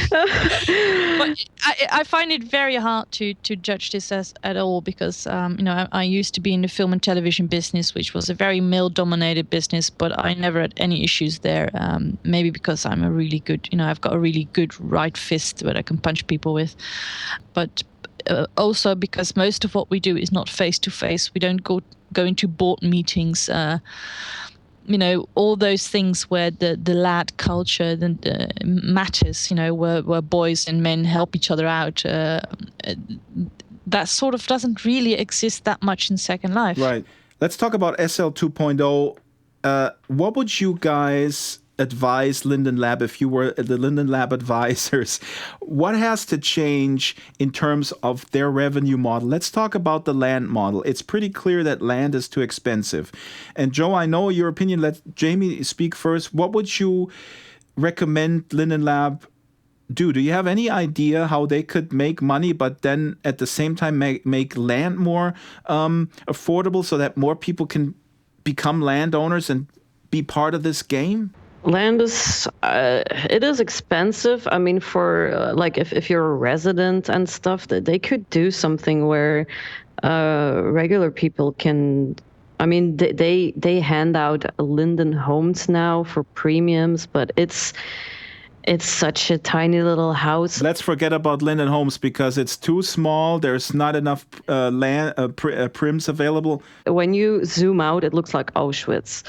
But I find it very hard to judge this at all because, you know, I used to be in the film and television business, which was a very male-dominated business, but I never had any issues there. Maybe because I'm a really good, you know, I've got a really good right fist that I can punch people with. But also because most of what we do is not face-to-face. We don't go into board meetings, you know, all those things where the lad culture matters, you know, where boys and men help each other out. That sort of doesn't really exist that much in Second Life. Right. Let's talk about SL 2.0. What would you guys advise Linden Lab if you were the Linden Lab advisors? What has to change in terms of their revenue model? Let's talk about the land model. It's pretty clear that land is too expensive. And Joe, I know your opinion. Let Jaimy speak first. What would you recommend Linden Lab do? Do you have any idea how they could make money, but then at the same time make land more affordable so that more people can become landowners and be part of this game? Land is it is expensive. I mean, for like if you're a resident and stuff, that they could do something where regular people can. I mean, they hand out Linden homes now for premiums, but it's such a tiny little house. Let's forget about Linden Homes because it's too small. There's not enough land prims available. When you zoom out, it looks like Auschwitz.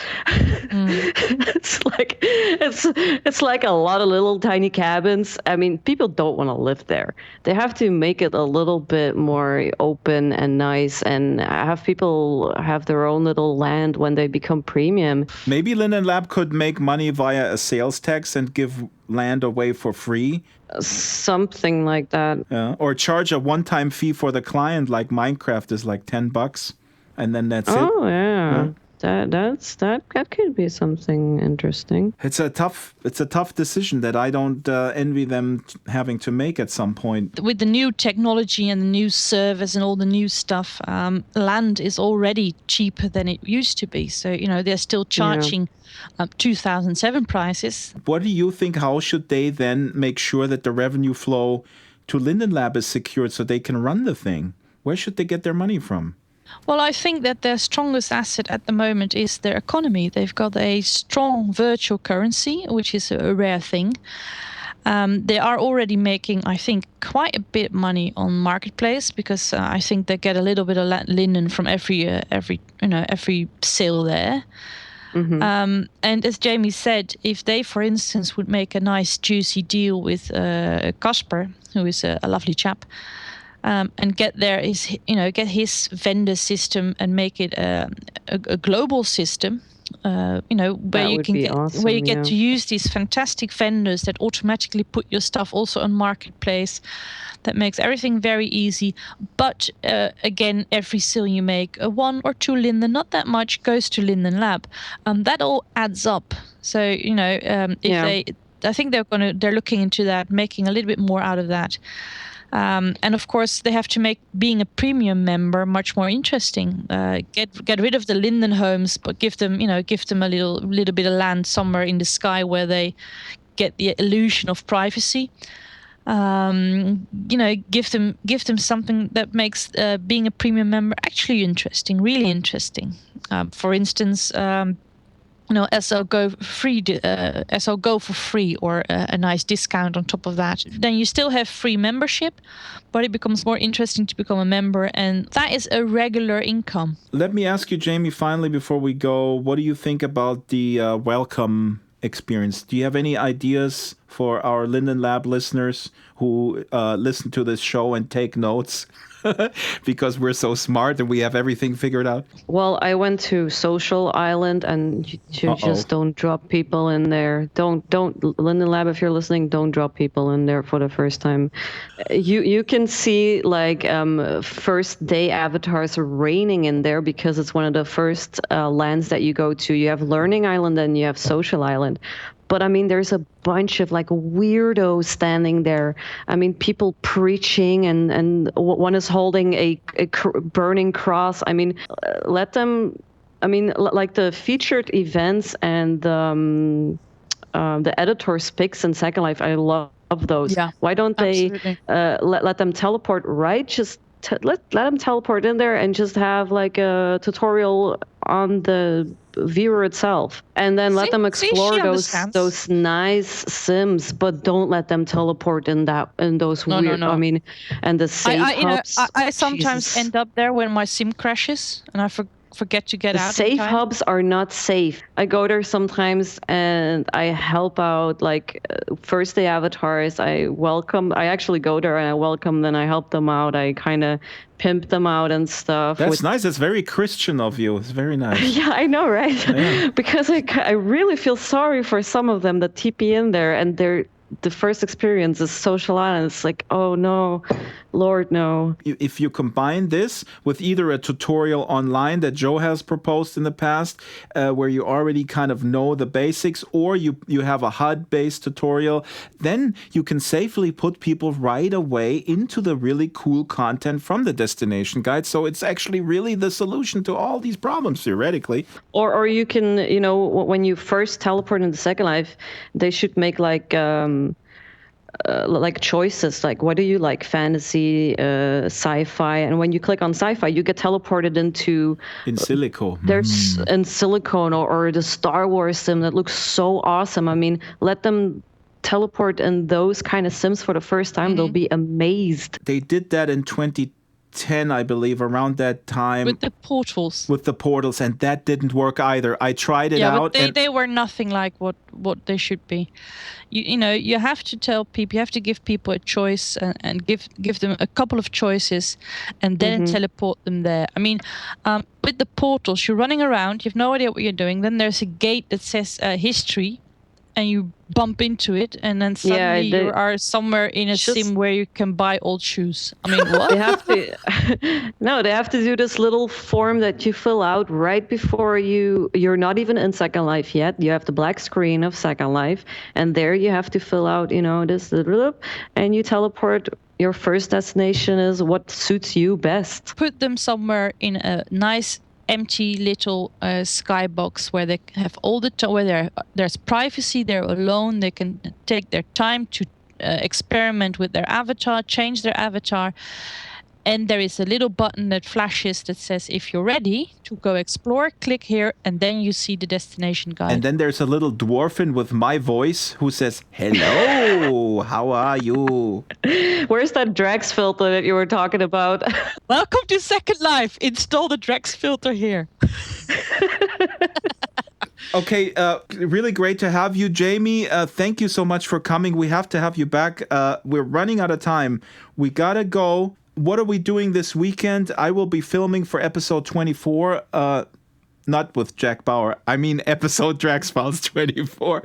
It's like a lot of little tiny cabins. I mean, people don't want to live there. They have to make it a little bit more open and nice, and have people have their own little land when they become premium. Maybe Linden Lab could make money via a sales tax and give land away for free. Something like that. Or charge a one-time fee for the client, like Minecraft is like $10, and then that's it. Oh yeah. That could be something interesting. It's a tough decision that I don't envy them having to make at some point. With the new technology and the new servers and all the new stuff, land is already cheaper than it used to be. So, you know, they're still charging 2007 prices. What do you think? How should they then make sure that the revenue flow to Linden Lab is secured so they can run the thing? Where should they get their money from? Well, I think that their strongest asset at the moment is their economy. They've got a strong virtual currency, which is a rare thing. They are already making, I think, quite a bit of money on Marketplace, because I think they get a little bit of linen from every sale there. And as Jaimy said, if they, for instance, would make a nice juicy deal with Casper, who is a lovely chap, and get his vendor system and make it a global system, where you can get to use these fantastic vendors that automatically put your stuff also on Marketplace. That makes everything very easy. But again, every sale you make, 1 or 2 linen, not that much, goes to Linden Lab. That all adds up. So I think they're looking into that, making a little bit more out of that. And of course, they have to make being a premium member much more interesting. Get rid of the Linden homes, but give them a little bit of land somewhere in the sky where they get the illusion of privacy. Give them something that makes being a premium member actually interesting, really interesting. For instance, SL Go for free, or a nice discount on top of that. Then you still have free membership, but it becomes more interesting to become a member, and that is a regular income. Let me ask you, Jaimy, finally, before we go, what do you think about the welcome experience? Do you have any ideas for our Linden Lab listeners who listen to this show and take notes? Because we're so smart and we have everything figured out. Well, I went to Social Island, and you just don't drop people in there. Don't Linden Lab, if you're listening, don't drop people in there for the first time. You can see first day avatars raining in there, because it's one of the first lands that you go to. You have Learning Island and you have Social Island. But I mean, there's a bunch of weirdos standing there. I mean, people preaching, and one is holding a burning cross. I mean, let them. I mean, like the featured events and the editor's picks in Second Life. I love those. Yeah, why don't they let them teleport right? Just let them teleport in there and just have a tutorial on the viewer itself, and then let them explore those nice sims, but don't let them teleport in those weird. No. I mean, and the safe hubs. I sometimes end up there when my sim crashes and I forget to get out. The safe hubs are not safe. I go there sometimes and I help out first day avatars. I actually go there and I welcome them. I help them out. I kind of pimp them out and stuff. That's nice. That's very Christian of you. It's very nice. Yeah, I know, right? Yeah. Because I really feel sorry for some of them that TP in there, and the first experience is Social Island. It's oh no, Lord, no. If you combine this with either a tutorial online that Joe has proposed in the past, where you already kind of know the basics, or you have a HUD-based tutorial, then you can safely put people right away into the really cool content from the destination guide. So it's actually really the solution to all these problems, theoretically. Or you can, when you first teleport into Second Life, they should make choices, what do you like, fantasy, sci-fi, and when you click on sci-fi, you get teleported into in silico. There's in silicone or the Star Wars sim that looks so awesome. I mean, let them teleport in those kind of sims for the first time. They'll be amazed. They did that in 2010, I believe, around that time. With the portals. And that didn't work either. I tried it out. Yeah, but they were nothing like what they should be. You have to tell people, you have to give people a choice and give them a couple of choices and then teleport them there. I mean, with the portals, you're running around, you have no idea what you're doing. Then there's a gate that says history, and you bump into it, and then suddenly you are somewhere in a sim where you can buy old shoes. I mean, what? They have to do this little form that you fill out right before you're not even in Second Life yet. You have the black screen of Second Life, and there you have to fill out, this, and you teleport. Your first destination is what suits you best. Put them somewhere in a nice empty little skybox where they have all the time, where there's privacy, they're alone, they can take their time to experiment with their avatar, change their avatar, And there is a little button that flashes that says, if you're ready to go explore, click here, and then you see the destination guide. And then there's a little dwarfin with my voice who says, hello, how are you? Where's that Drax filter that you were talking about? Welcome to Second Life. Install the Drax filter here. Okay, really great to have you, Jaimy. Thank you so much for coming. We have to have you back. We're running out of time. We gotta go. What are we doing this weekend? I will be filming for episode 24. Not with Jack Bauer. I mean episode Drax Files 24.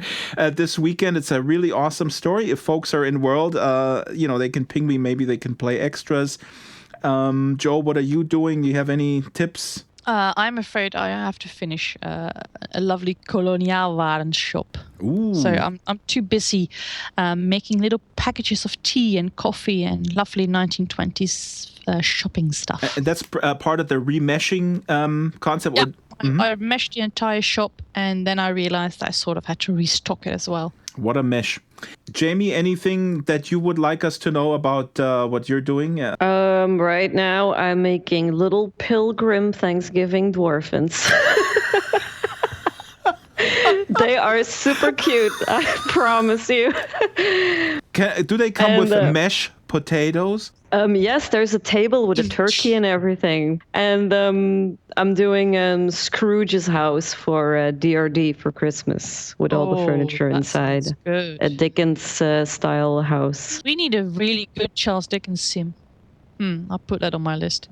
This weekend, it's a really awesome story. If folks are in world, they can ping me. Maybe they can play extras. Joe, what are you doing? Do you have any tips? I'm afraid I have to finish a lovely koloniaalwaren shop. Ooh. So I'm too busy making little packages of tea and coffee and lovely 1920s shopping stuff. And that's part of the remeshing concept? Yeah, I meshed the entire shop, and then I realized I sort of had to restock it as well. What a mesh. Jaimy, anything that you would like us to know about what you're doing? Right now, I'm making little pilgrim Thanksgiving dwarfins. They are super cute, I promise you. Do they come with mesh potatoes? Yes, there's a table with a turkey and everything. And I'm doing Scrooge's house for DRD for Christmas with all the furniture inside. Good. A Dickens style house. We need a really good Charles Dickens sim. I'll put that on my list.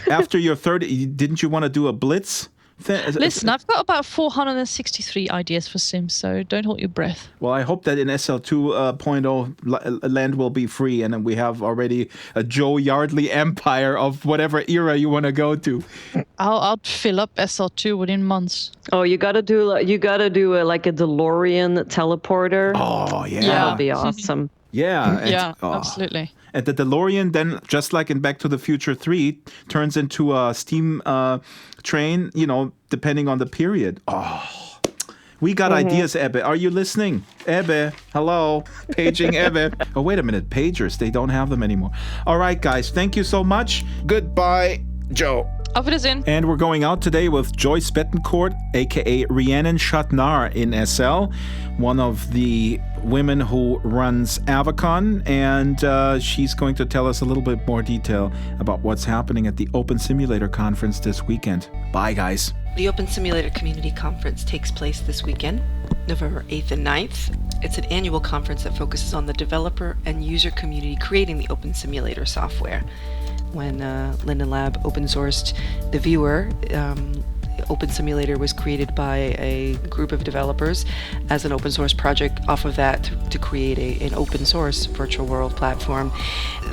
After your third, didn't you want to do a blitz? Listen, I've got about 463 ideas for Sims, so don't hold your breath. Well, I hope that in SL 2.0 land will be free, and then we have already a Joe Yardley empire of whatever era you want to go to. I'll fill up SL2 within months. Oh, you gotta do like a DeLorean teleporter. Oh yeah, that'll be awesome. Yeah, absolutely. And the DeLorean then, just like in Back to the Future 3, turns into a steam train, depending on the period. Oh, we got ideas, Ebbe. Are you listening? Ebbe, hello. Paging Ebbe. Oh, wait a minute. Pagers, they don't have them anymore. All right, guys. Thank you so much. Goodbye, Joe. Auf Wiedersehen. And we're going out today with Joyce Bettencourt, a.k.a. Rhiannon Chatnar in SL, one of the women who runs Avacon, and she's going to tell us a little bit more detail about what's happening at the Open Simulator Conference this weekend. Bye, guys. The Open Simulator Community Conference takes place this weekend, November 8th and 9th. It's an annual conference that focuses on the developer and user community creating the Open Simulator software. When Linden Lab open sourced the viewer, Open Simulator was created by a group of developers as an open source project off of that to create an open source virtual world platform.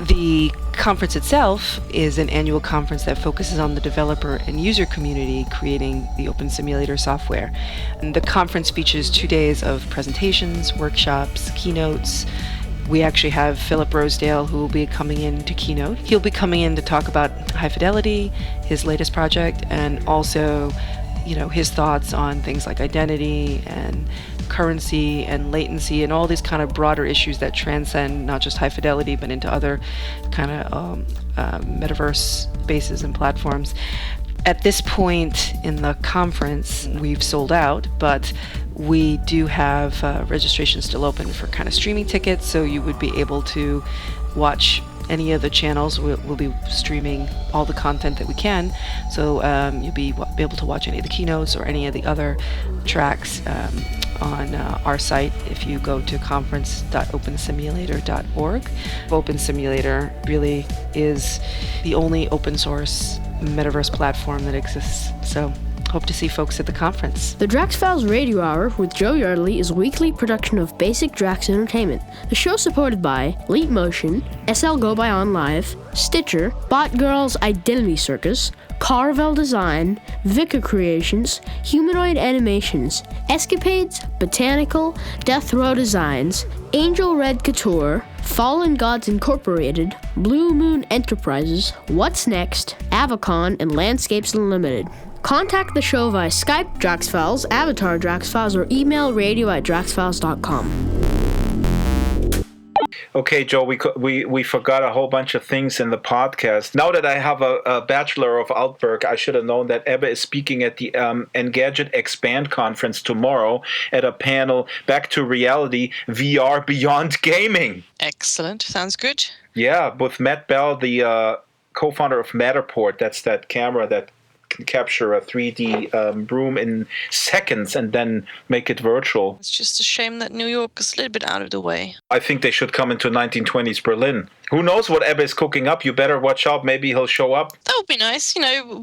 The conference itself is an annual conference that focuses on the developer and user community creating the Open Simulator software. And the conference features 2 days of presentations, workshops, keynotes. We actually have Philip Rosedale, who will be coming in to keynote. He'll be coming in to talk about High Fidelity, his latest project, and also, his thoughts on things like identity and currency and latency and all these kind of broader issues that transcend not just High Fidelity, but into other kind of metaverse spaces and platforms. At this point in the conference, we've sold out, but we do have registration still open for kind of streaming tickets, so you would be able to watch any of the channels. We'll be streaming all the content that we can, so you'll be able to watch any of the keynotes or any of the other tracks on our site if you go to conference.opensimulator.org. Open Simulator really is the only open source metaverse platform that exists, so hope to see folks at the conference. The Drax Files Radio Hour with Joe Yardley is a weekly production of Basic Drax Entertainment. The show supported by Leap Motion, SL Go By On Live, Stitcher, Bot Girls Identity Circus, Carvel Design, Vika Creations, Humanoid Animations, Escapades, Botanical, Death Row Designs, Angel Red Couture, Fallen Gods Incorporated, Blue Moon Enterprises, What's Next, Avacon, and Landscapes Unlimited. Contact the show via Skype, DraxFiles, Avatar DraxFiles, or email radio@draxfiles.com. Okay, Joe, we forgot a whole bunch of things in the podcast. Now that I have a Bachelor of Altberg, I should have known that Ebbe is speaking at the Engadget Expand conference tomorrow at a panel, Back to Reality, VR Beyond Gaming. Excellent. Sounds good. Yeah, with Matt Bell, the co-founder of Matterport. That's that camera that can capture a 3D room in seconds and then make it virtual. It's just a shame that New York is a little bit out of the way. I think they should come into 1920s Berlin. Who knows what Ebbe is cooking up? You better watch out. Maybe he'll show up. That would be nice.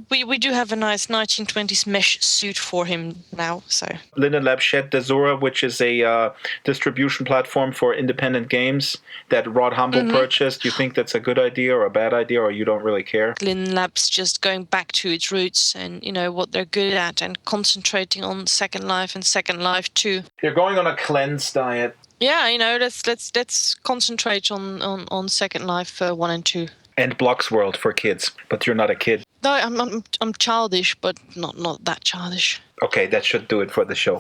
We do have a nice 1920s mesh suit for him now. So Linden Lab Shed Desura, which is a distribution platform for independent games that Rod Humble purchased. You think that's a good idea or a bad idea, or you don't really care? Linden Lab's just going back to its roots and what they're good at and concentrating on Second Life and Second Life 2. You're going on a cleanse diet. Yeah, let's concentrate on Second Life 1 and 2. And Blocks World for kids, but you're not a kid. No, I'm childish, but not that childish. Okay, that should do it for the show.